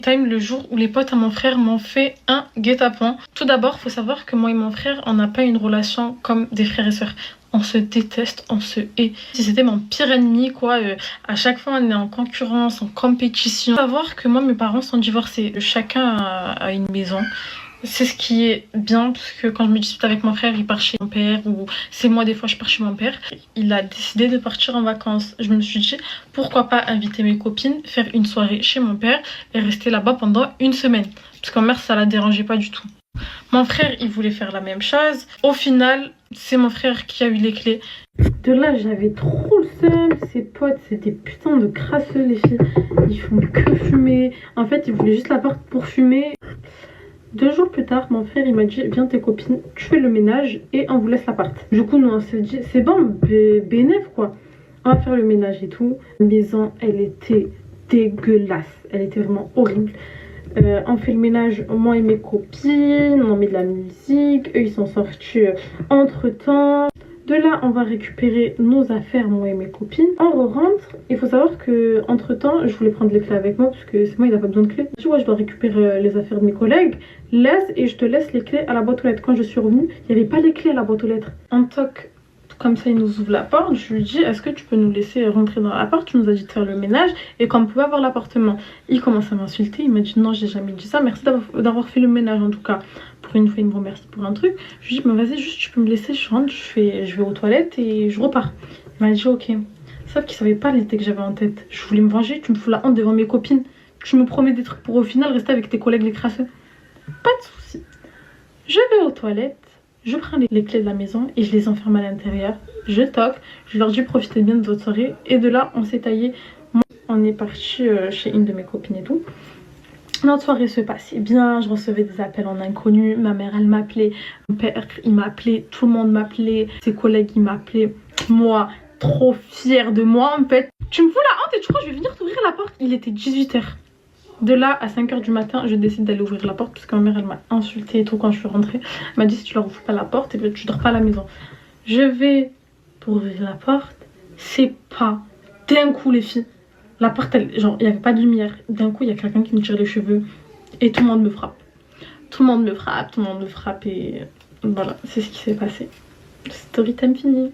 Time le jour où les potes à mon frère m'ont fait un guet-apens. Tout d'abord, faut savoir que moi et mon frère, on n'a pas une relation comme des frères et sœurs. On se déteste, on se hait. Si c'était mon pire ennemi, quoi. À chaque fois, on est en concurrence, en compétition. Faut savoir que moi, mes parents sont divorcés. Chacun a une maison. C'est ce qui est bien, parce que quand je me dispute avec mon frère, il part chez mon père, ou c'est moi, des fois, je pars chez mon père. Il a décidé de partir en vacances. Je me suis dit, pourquoi pas inviter mes copines, faire une soirée chez mon père et rester là-bas pendant une semaine. Parce qu'en mère, ça la dérangeait pas du tout. Mon frère, il voulait faire la même chose. Au final, c'est mon frère qui a eu les clés. De là, j'avais trop le seum. Ses potes, c'était putain de crasseux, les filles. Ils font que fumer. En fait, ils voulaient juste l'appart pour fumer. 2 jours plus tard, mon frère il m'a dit viens tes copines, tu fais le ménage et on vous laisse l'appart. Du coup, nous on s'est dit c'est bon, bénéf quoi. On va faire le ménage et tout. La maison, elle était dégueulasse. Elle était vraiment horrible. On fait le ménage, moi et mes copines, on met de la musique. Eux ils sont sortis entre temps. De là, on va récupérer nos affaires, moi et mes copines. On rentre. Il faut savoir que entre temps, je voulais prendre les clés avec moi parce que c'est moi, il n'a pas besoin de clés. Je dis, ouais, je dois récupérer les affaires de mes collègues. Laisse et je te laisse les clés à la boîte aux lettres. Quand je suis revenue, il n'y avait pas les clés à la boîte aux lettres. Un toc, comme ça, il nous ouvre la porte. Je lui dis, est-ce que tu peux nous laisser rentrer dans l'appart? Tu nous as dit de faire le ménage et qu'on pouvait avoir l'appartement. Il commence à m'insulter. Il m'a dit, non, j'ai jamais dit ça. Merci d'avoir fait le ménage en tout cas. Pour une fois, il me remercie pour un truc. Je lui dis, mais vas-y, juste tu peux me laisser, je rentre, je vais aux toilettes et je repars. Il m'a dit, ok. Sauf qu'il savait pas l'idée que j'avais en tête. Je voulais me venger, tu me fous la honte devant mes copines. Tu me promets des trucs pour au final rester avec tes collègues les crasseux. Pas de soucis. Je vais aux toilettes, je prends les clés de la maison et je les enferme à l'intérieur. Je toque, je leur dis profitez bien de votre soirée. Et de là, on s'est taillé. Moi, on est parti chez une de mes copines et tout. Notre soirée se passait bien, je recevais des appels en inconnu, ma mère elle m'appelait, mon père il m'appelait, tout le monde m'appelait, ses collègues ils m'appelaient, moi trop fière de moi en fait. Tu me fous la honte et tu crois que je vais venir t'ouvrir la porte? Il était 18h. De là à 5h du matin, je décide d'aller ouvrir la porte parce que ma mère elle m'a insultée et tout quand je suis rentrée. Elle m'a dit si tu leur ouvres pas la porte, et bien, tu dors pas à la maison. Je vais pour ouvrir la porte, c'est pas d'un coup les filles. La porte, genre, il n'y avait pas de lumière. D'un coup, il y a quelqu'un qui me tire les cheveux. Et tout le monde me frappe. Tout le monde me frappe, tout le monde me frappe. Et voilà, c'est ce qui s'est passé. Story time fini.